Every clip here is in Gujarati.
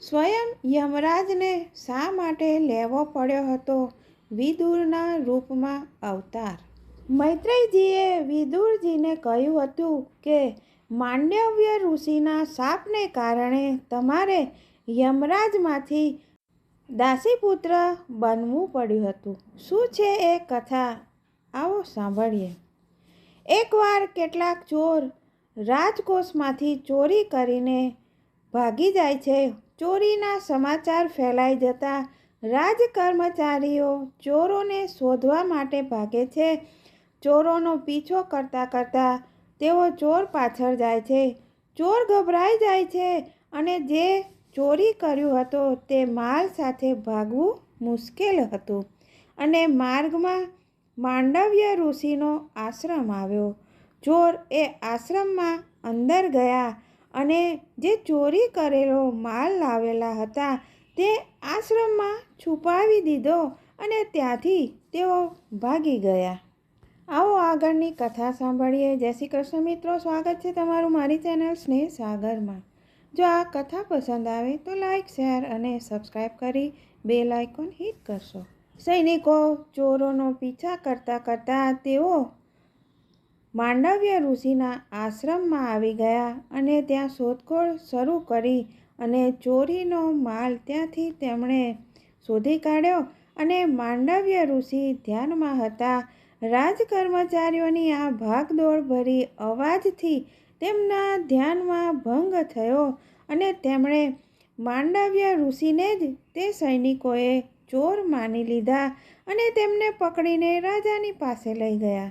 સ્વયં યમરાજને શા માટે લેવો પડ્યો હતો વિદુરના રૂપમાં અવતાર? મૈત્રેયજીએ વિદુરજીને કહ્યું હતું કે માંડવ્ય ઋષિના શાપને કારણે તમારે યમરાજમાંથી દાસીપુત્ર બનવું પડ્યું હતું. શું છે એ કથા? આવો સાંભળીએ. એકવાર કેટલાક ચોર રાજકોષમાંથી ચોરી કરીને ભાગી જાય છે. ચોરીના સમાચાર ફેલાઈ જતા રાજકર્મચારીઓ ચોરોને શોધવા માટે ભાગે છે. ચોરોનો પીછો કરતાં કરતાં તેઓ ચોર પાછળ જાય છે. ચોર ગભરાઈ જાય છે અને જે ચોરી કર્યું હતું તે માલ સાથે ભાગવું મુશ્કેલ હતું અને માર્ગમાં માંડવ્ય ઋષિનો આશ્રમ આવ્યો. ચોર એ આશ્રમમાં અંદર ગયા અને જે ચોરી કરેલો માલ લાવેલા હતા તે આશ્રમમાં છુપાવી દીધો અને ત્યાંથી તેઓ ભાગી ગયા. આવો આગળની કથા સાંભળીએ. જય શ્રી કૃષ્ણ મિત્રો, સ્વાગત છે તમારું મારી ચેનલ સ્નેહ સાગરમાં. જો આ કથા પસંદ આવે તો લાઈક, શેર અને સબસ્ક્રાઈબ કરી બેલ આઇકોન હિટ કરશો. સૈનિકો ચોરોનો પીછા કરતાં કરતાં તેઓ માંડવ્ય ઋષિના આશ્રમમાં આવી ગયા અને ત્યાં શોધખોળ શરૂ કરી અને ચોરીનો માલ ત્યાંથી તેમણે શોધી કાઢ્યો અને માંડવ્ય ઋષિ ધ્યાનમાં હતા. રાજકર્મચારીઓની આ ભાગદોડ ભરી અવાજથી તેમના ધ્યાનમાં ભંગ થયો અને તેમણે માંડવ્ય ઋષિને જ તે સૈનિકોએ ચોર માની લીધા અને તેમને પકડીને રાજાની પાસે લઈ ગયા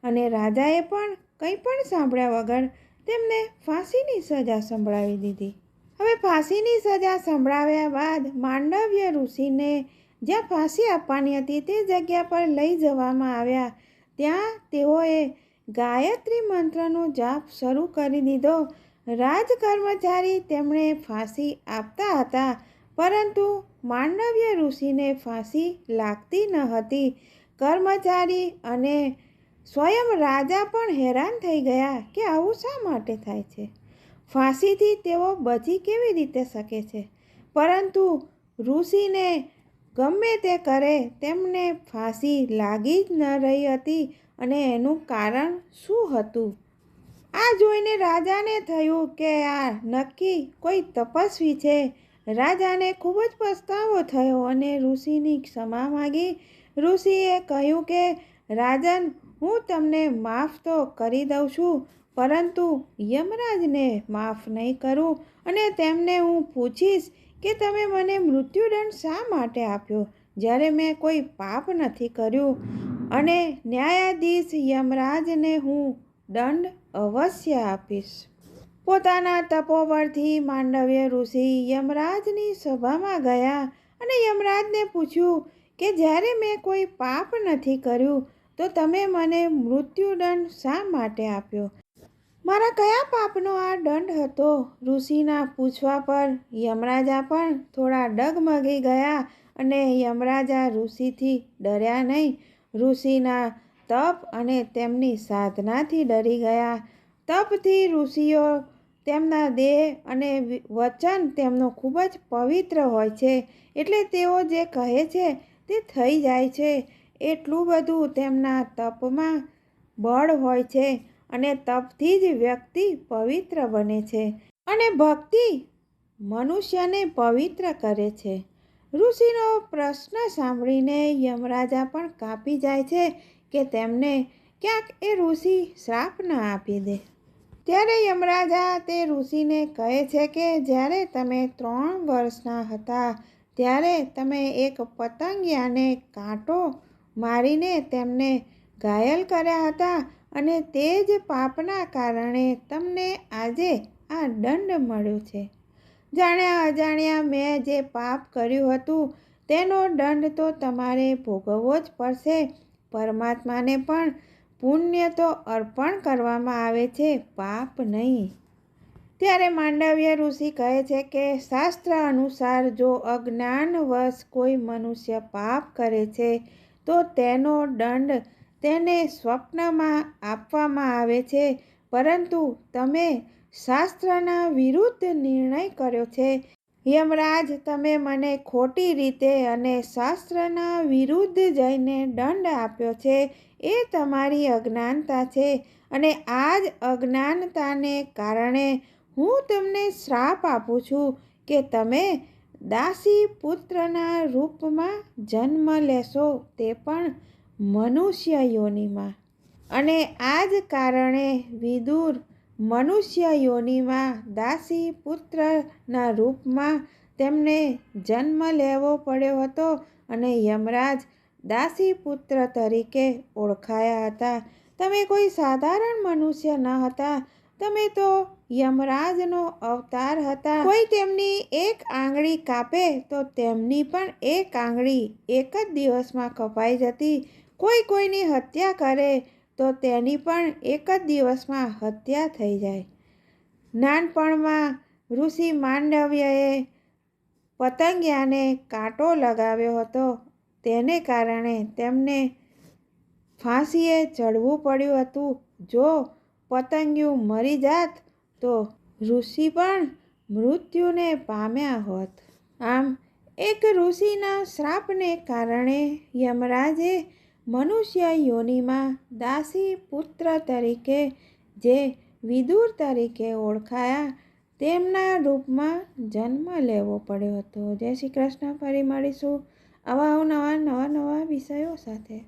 અને રાજાએ પણ કંઈ પણ સાંભળ્યા વગર તેમને ફાંસીની સજા સંભળાવી દીધી. હવે ફાંસીની સજા સંભળાવ્યા બાદ માંડવ્ય ઋષિને જ્યાં ફાંસી આપવાની હતી તે જગ્યા પર લઈ જવામાં આવ્યા. ત્યાં તેઓએ ગાયત્રી મંત્રનો જાપ શરૂ કરી દીધો. રાજકર્મચારી તેમણે ફાંસી આપતા હતા પરંતુ માંડવ્ય ઋષિને ફાંસી લાગતી ન હતી. કર્મચારી અને સ્વયં રાજા પણ હેરાન થઈ ગયા કે આવું શા માટે થાય છે? ફાંસીથી તેઓ બચી કેવી રીતે શકે છે? પરંતુ ઋષિને ગમે તે કરે તેમને ફાંસી લાગી જ ન રહી હતી અને એનું કારણ શું હતું? આ જોઈને રાજાને થયું કે આ નક્કી કોઈ તપસ્વી છે. રાજાને ખૂબ જ પસ્તાવો થયો અને ઋષિની ક્ષમા માગી. ઋષિએ કહ્યું કે રાજન, હું તમને માફ તો કરી દઉં છું પરંતુ યમરાજને માફ નહીં કરું અને તેમને હું પૂછીશ કે તમે મને મૃત્યુદંડ શા માટે આપ્યો જ્યારે મેં કોઈ પાપ નથી કર્યું અને ન્યાયાધીશ યમરાજને હું દંડ અવશ્ય આપીશ. પોતાના તપોબળથી માંડવ્ય ઋષિ યમરાજની સભામાં ગયા અને યમરાજને પૂછ્યું કે જ્યારે મેં કોઈ પાપ નથી કર્યું તો તમે મને મૃત્યુદંડ શા માટે આપ્યો? મારા કયા પાપનો આ દંડ હતો? ઋષિના પૂછવા પર યમરાજા પણ થોડા ડગમગી ગયા અને યમરાજા ઋષિથી ડર્યા નહીં. ઋષિના તપ અને તેમની સાધનાથી ડરી ગયા. તપથી ઋષિઓ તેમના દેહ અને વચન તેમનું ખૂબ જ પવિત્ર હોય છે એટલે તેઓ જે કહે છે તે થઈ જાય છે. એટલું બધું તેમના તપમાં બળ હોય છે અને તપથી જ વ્યક્તિ પવિત્ર બને છે અને ભક્તિ મનુષ્યને પવિત્ર કરે છે. ઋષિનો પ્રશ્ન સાંભળીને યમરાજા પણ કાપી જાય છે કે તેમને ક્યાંક એ ઋષિ શ્રાપ ન આપી દે. ત્યારે યમરાજા તે ઋષિને કહે છે કે જ્યારે તમે 3 વર્ષના હતા ત્યારે તમે એક પતંગિયાને કાંટો મારીને તેમને ઘાયલ કર્યા હતા અને તે જ પાપના કારણે તમને આજે આ દંડ મળ્યો છે. જાણ્યા અજાણ્યા મેં જે પાપ કર્યું હતું તેનો દંડ તો તમારે ભોગવવો જ પડશે. પરમાત્માને પણ પુણ્ય તો અર્પણ કરવામાં આવે છે, પાપ નહીં. ત્યારે માંડવ્ય ઋષિ કહે છે કે શાસ્ત્ર અનુસાર જો અજ્ઞાનવશ કોઈ મનુષ્ય પાપ કરે છે તો તેનો દંડ તેને સ્વપ્નમાં આપવામાં આવે છે પરંતુ તમે શાસ્ત્રના વિરુદ્ધ નિર્ણય કર્યો છે યમરાજ, તમે મને ખોટી રીતે અને શાસ્ત્રના વિરુદ્ધ જઈને દંડ આપ્યો છે, એ તમારી અજ્ઞાનતા છે. અને આ જ અજ્ઞાનતાને કારણે હું તમને શ્રાપ આપું છું કે તમે દાસી પુત્રના રૂપમાં જન્મ લેશો, તે પણ મનુષ્ય યોનિમાં. અને આ જ કારણે વિદુર મનુષ્ય યોનિમાં દાસી પુત્રના રૂપમાં તેમને જન્મ લેવો પડ્યો હતો અને યમરાજ દાસી પુત્ર તરીકે ઓળખાયા હતા. તમે કોઈ સાધારણ મનુષ્ય ન હતા, તમે તો યમરાજનો અવતાર હતા. કોઈ તેમની એક આંગળી કાપે તો તેમની પણ એક આંગળી એક જ દિવસમાં કપાઈ જતી. કોઈ કોઈની હત્યા કરે તો તેની પણ એક જ દિવસમાં હત્યા થઈ જાય. નાનપણમાં ઋષિ માંડવ્યએ પતંગિયાને કાંટો લગાવ્યો હતો, તેને કારણે તેમને ફાંસીએ ચડવું પડ્યું હતું. જો પતંગિયું મરી જાત તો ઋષિ પણ મૃત્યુને પામ્યા હોત. આમ એક ઋષિના શ્રાપને કારણે યમરાજે મનુષ્ય યોનિમાં દાસી પુત્ર તરીકે, જે વિદુર તરીકે ઓળખાયા, તેમના રૂપમાં જન્મ લેવો પડ્યો હતો. જય શ્રી કૃષ્ણ. ફરી મળીશું આવા નવા વિષયો સાથે.